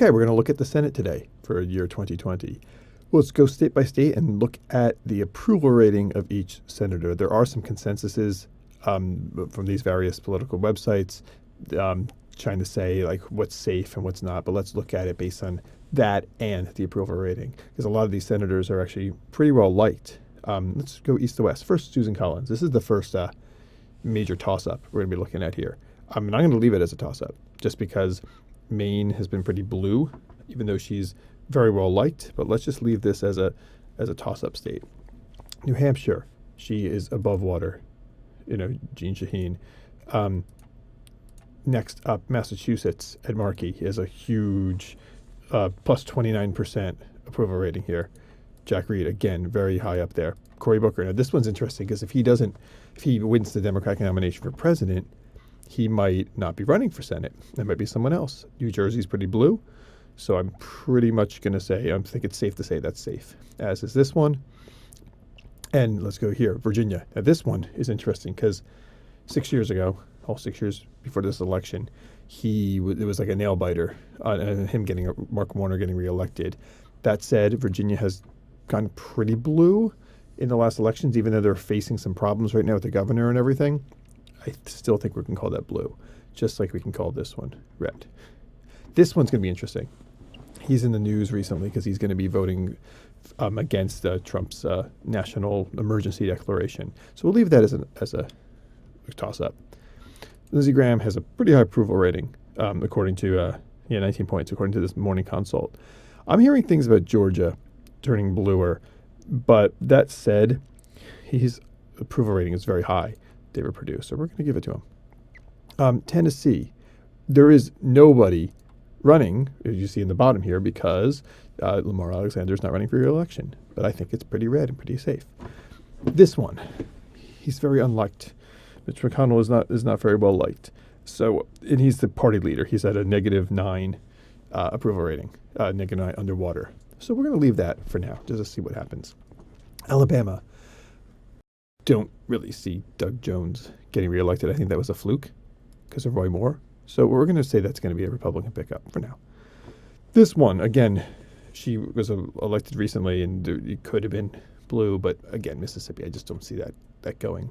Okay, we're going to look at the Senate today for year 2020. Well, let's go state by state and look at the approval rating of each senator. There are some consensuses from these various political websites trying to say like what's safe and what's not, but let's look at it based on that and the approval rating, because a lot of these senators are actually pretty well liked. Let's go east to west. First, Susan Collins. This is the first major toss-up we're going to be looking at here. I'm going to leave it as a toss-up just because Maine has been pretty blue, even though she's very well liked, but let's just leave this as a toss-up state. New Hampshire, she is above water, Jeanne Shaheen. Next up, Massachusetts, Ed Markey. He has a huge plus 29% approval rating here. Jack Reed, again, very high up there. Cory Booker. Now, this one's interesting because if he wins the Democratic nomination for president, he might not be running for Senate. That might be someone else. New Jersey's pretty blue, so I'm pretty much going to say, I think it's safe to say that's safe, as is this one. And let's go here, Virginia. Now, this one is interesting because 6 years ago, 6 years before this election, it was like a nail biter on him Mark Warner getting reelected. That said, Virginia has gone pretty blue in the last elections, even though they're facing some problems right now with the governor and everything. I still think we can call that blue, just like we can call this one red. This one's going to be interesting. He's in the news recently because he's going to be voting against Trump's national emergency declaration. So we'll leave that as a toss-up. Lindsey Graham has a pretty high approval rating, according to 19 points, according to this Morning Consult. I'm hearing things about Georgia turning bluer, but that said, his approval rating is very high. David Perdue, so we're going to give it to him. Tennessee, there is nobody running, as you see in the bottom here, because Lamar Alexander is not running for re-election. But I think it's pretty red and pretty safe. This one, he's very unliked. Mitch McConnell is not very well liked. So, and he's the party leader. He's at a -9 approval rating, -9 underwater. So we're going to leave that for now, just to see what happens. Alabama. Don't really see Doug Jones getting reelected. I think that was a fluke because of Roy Moore. So we're going to say that's going to be a Republican pickup for now. This one, again, she was elected recently and it could have been blue, but again, Mississippi, I just don't see that going.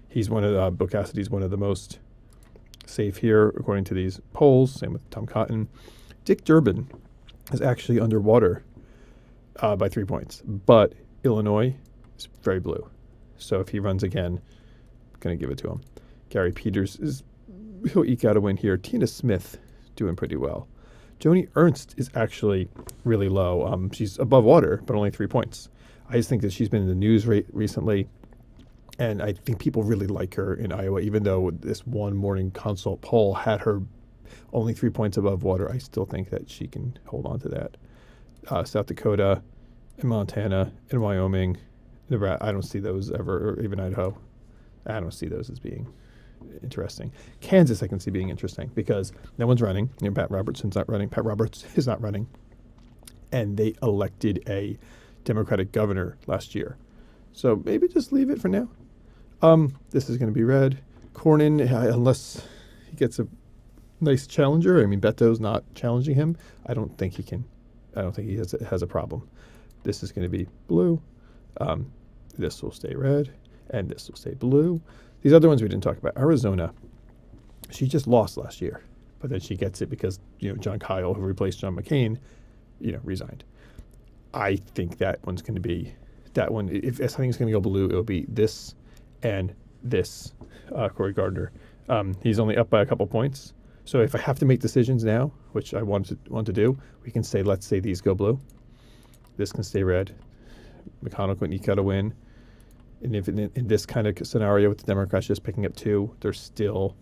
He's Bill Cassidy's one of the most safe here, according to these polls. Same with Tom Cotton. Dick Durbin is actually underwater by 3 points, but Illinois is very blue. So if he runs again, I'm going to give it to him. Gary Peters he'll eke out a win here. Tina Smith doing pretty well. Joni Ernst is actually really low. She's above water, but only 3 points. I just think that she's been in the news recently, and I think people really like her in Iowa, even though this one Morning Consult poll had her only 3 points above water. I still think that she can hold on to that. South Dakota and Montana and Wyoming, Nebraska, I don't see those ever, or even Idaho. I don't see those as being interesting. Kansas, I can see being interesting because no one's running. Pat Robertson's not running. Pat Roberts is not running. And they elected a Democratic governor last year. So maybe just leave it for now. This is going to be red. Cornyn, unless he gets a nice challenger. I mean, Beto's not challenging him. I don't think he can. I don't think he has a problem. This is going to be blue. This will stay red, and this will stay blue. These other ones we didn't talk about. Arizona, she just lost last year, but then she gets it because John Kyle, who replaced John McCain, resigned. I think that one's going to be that one. If something's going to go blue, it'll be this and this. Cory Gardner, he's only up by a couple points. So if I have to make decisions now, which I want to do, we can say, let's say these go blue. This can stay red. McConnell can eke out a win. And if in this kind of scenario with the Democrats just picking up 2, they're still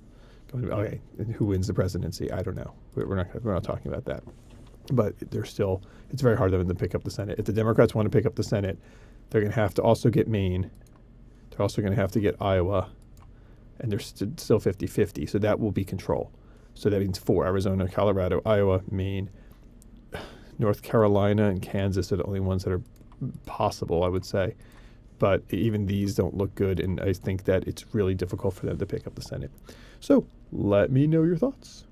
going to be, okay, and who wins the presidency? I don't know. We're not talking about that. But it's very hard for them to pick up the Senate. If the Democrats want to pick up the Senate, they're going to have to also get Maine. They're also going to have to get Iowa. And they're still 50-50. So that will be control. So that means 4, Arizona, Colorado, Iowa, Maine, North Carolina, and Kansas are the only ones that are possible, I would say. But even these don't look good, and I think that it's really difficult for them to pick up the Senate. So let me know your thoughts.